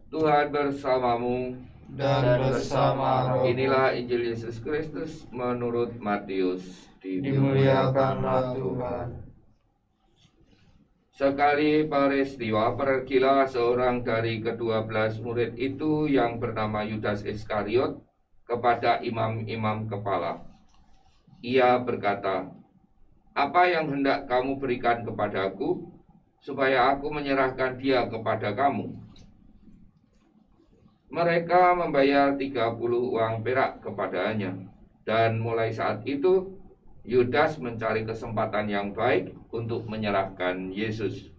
Tuhan bersamamu. Dan bersama rohmu. Inilah Injil Yesus Kristus menurut Matius. Dimuliakanlah Tuhan. Sekali peristiwa, pergilah seorang dari ke-12 murid itu yang bernama Yudas Iskariot kepada imam-imam kepala. Ia berkata, "Apa yang hendak kamu berikan kepadaku, supaya aku menyerahkan dia kepada kamu?" Mereka membayar 30 uang perak kepadanya. Dan mulai saat itu, Yudas mencari kesempatan yang baik untuk menyerahkan Yesus.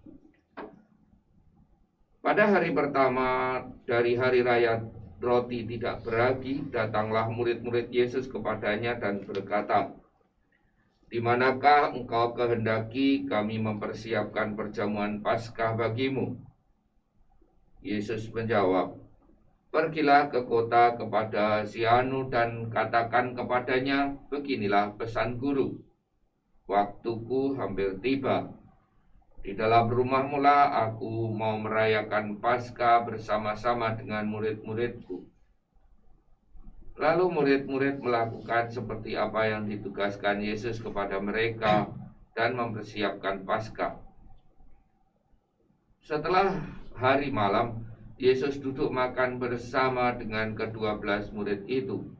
Pada hari pertama dari hari raya roti tidak beragi, datanglah murid-murid Yesus kepadanya dan berkata, "Di manakah engkau kehendaki kami mempersiapkan perjamuan Paskah bagimu?" Yesus menjawab, "Pergilah ke kota kepada si Anu dan katakan kepadanya, beginilah pesan guru, waktuku hampir tiba. Di dalam rumahmu lah aku mau merayakan Paskah bersama-sama dengan murid-muridku." Lalu murid-murid melakukan seperti apa yang ditugaskan Yesus kepada mereka dan mempersiapkan Paskah. Setelah hari malam, Yesus duduk makan bersama dengan ke-12 murid itu.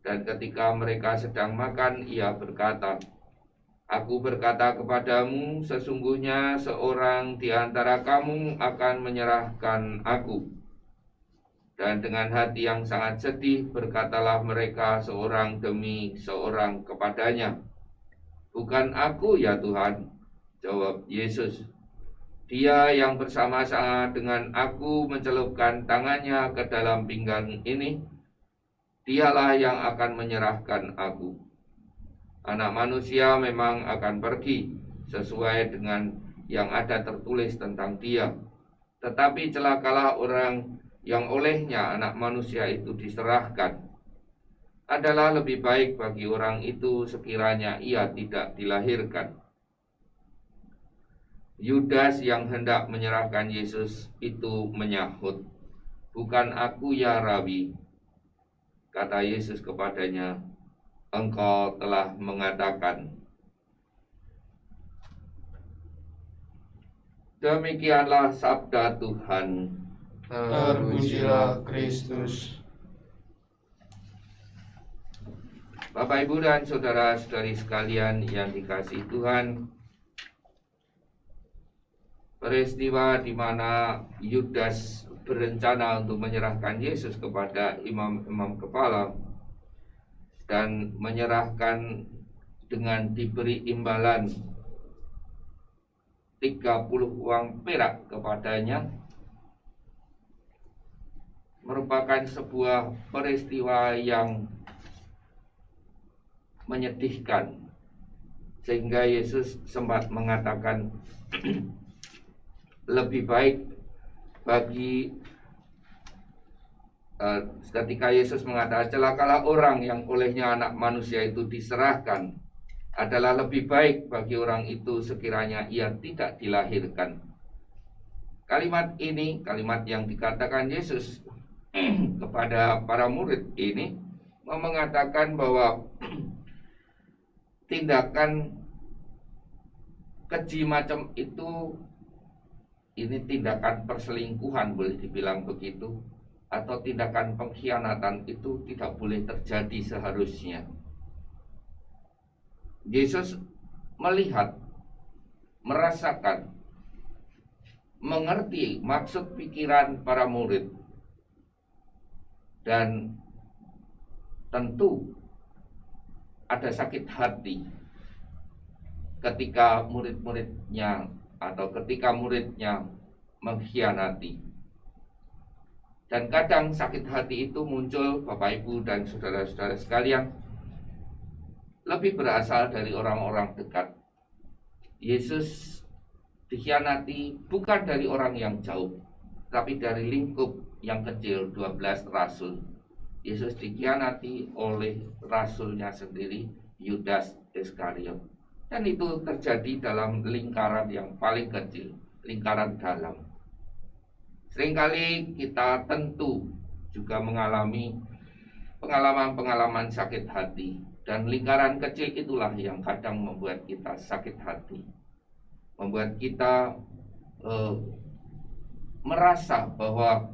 Dan ketika mereka sedang makan, ia berkata, "Aku berkata kepadamu, sesungguhnya seorang di antara kamu akan menyerahkan aku." Dan dengan hati yang sangat sedih, berkatalah mereka seorang demi seorang kepadanya, "Bukan aku ya Tuhan," jawab Yesus. "Dia yang bersama-sama dengan aku mencelupkan tangannya ke dalam pinggang ini, dialah yang akan menyerahkan aku. Anak manusia memang akan pergi sesuai dengan yang ada tertulis tentang dia. Tetapi celakalah orang yang olehnya anak manusia itu diserahkan. Adalah lebih baik bagi orang itu sekiranya ia tidak dilahirkan." Yudas yang hendak menyerahkan Yesus itu menyahut, "Bukan aku ya Rabi." Kata Yesus kepadanya, "Engkau telah mengatakan." Demikianlah sabda Tuhan. Terpujilah Kristus. Bapak, Ibu, dan saudara-saudari sekalian yang dikasihi Tuhan, peristiwa di mana Yudas berencana untuk menyerahkan Yesus kepada imam-imam kepala dan menyerahkan dengan diberi imbalan 30 uang perak kepadanya, merupakan sebuah peristiwa yang menyedihkan, sehingga Yesus sempat mengatakan lebih baik bagi ketika Yesus mengatakan, "Celakalah orang yang olehnya anak manusia itu diserahkan, adalah lebih baik bagi orang itu sekiranya ia tidak dilahirkan." Kalimat ini, kalimat yang dikatakan Yesus kepada para murid ini mengatakan bahwa tindakan keji macam itu, ini tindakan perselingkuhan boleh dibilang begitu, atau tindakan pengkhianatan itu tidak boleh terjadi seharusnya. Yesus melihat, merasakan, mengerti maksud pikiran para murid, dan tentu ada sakit hati ketika murid-muridnya atau ketika muridnya mengkhianati. Dan kadang sakit hati itu muncul, Bapak, Ibu, dan saudara-saudara sekalian, lebih berasal dari orang-orang dekat. Yesus dikhianati bukan dari orang yang jauh, tapi dari lingkup yang kecil, 12 rasul. Yesus dikhianati oleh rasulnya sendiri, Yudas Iskariot. Dan itu terjadi dalam lingkaran yang paling kecil, lingkaran dalam. Seringkali kita tentu juga mengalami pengalaman-pengalaman sakit hati, dan lingkaran kecil itulah yang kadang membuat kita sakit hati, membuat kita merasa bahwa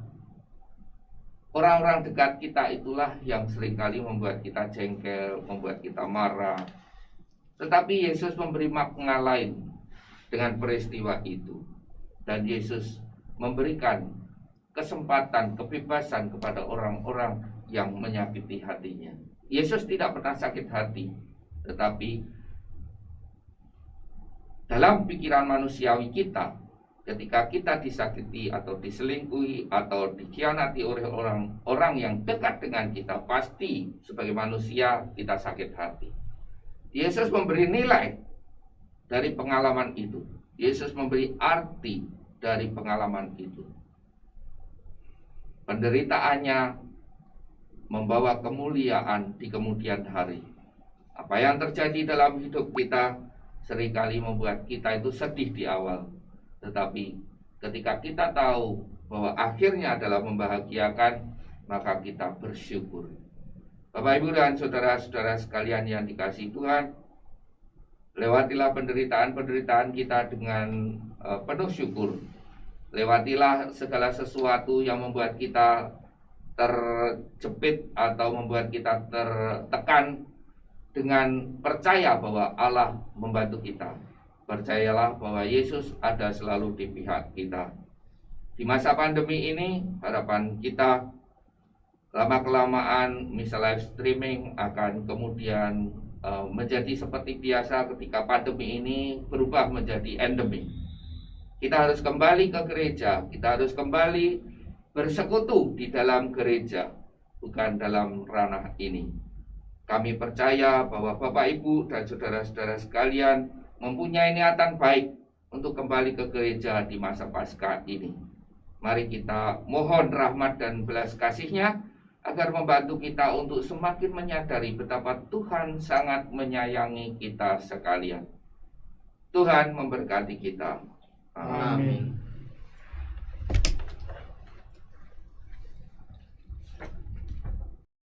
orang-orang dekat kita itulah yang seringkali membuat kita jengkel, membuat kita marah. Tetapi Yesus memberi makna lain dengan peristiwa itu, dan Yesus memberikan kesempatan, kebebasan kepada orang-orang yang menyakiti hatinya. Yesus tidak pernah sakit hati, tetapi dalam pikiran manusiawi kita, ketika kita disakiti atau diselingkuhi atau dikhianati oleh orang yang dekat dengan kita, pasti sebagai manusia kita sakit hati. Yesus memberi nilai dari pengalaman itu. Yesus memberi arti dari pengalaman itu. Penderitaannya membawa kemuliaan di kemudian hari. Apa yang terjadi dalam hidup kita seringkali membuat kita itu sedih di awal, tetapi ketika kita tahu bahwa akhirnya adalah membahagiakan, maka kita bersyukur. Bapak, Ibu, dan saudara-saudara sekalian yang dikasihi Tuhan, lewatilah penderitaan-penderitaan kita dengan penuh syukur. Lewatilah segala sesuatu yang membuat kita terjepit atau membuat kita tertekan, dengan percaya bahwa Allah membantu kita. Percayalah bahwa Yesus ada selalu di pihak kita. Di masa pandemi ini, harapan kita lama-kelamaan misa live streaming akan kemudian menjadi seperti biasa ketika pandemi ini berubah menjadi endemi. Kita harus kembali ke gereja, kita harus kembali bersekutu di dalam gereja, bukan dalam ranah ini. Kami percaya bahwa Bapak, Ibu, dan saudara-saudara sekalian mempunyai niatan baik untuk kembali ke gereja di masa Paskah ini. Mari kita mohon rahmat dan belas kasih-Nya agar membantu kita untuk semakin menyadari betapa Tuhan sangat menyayangi kita sekalian. Tuhan memberkati kita. Amin.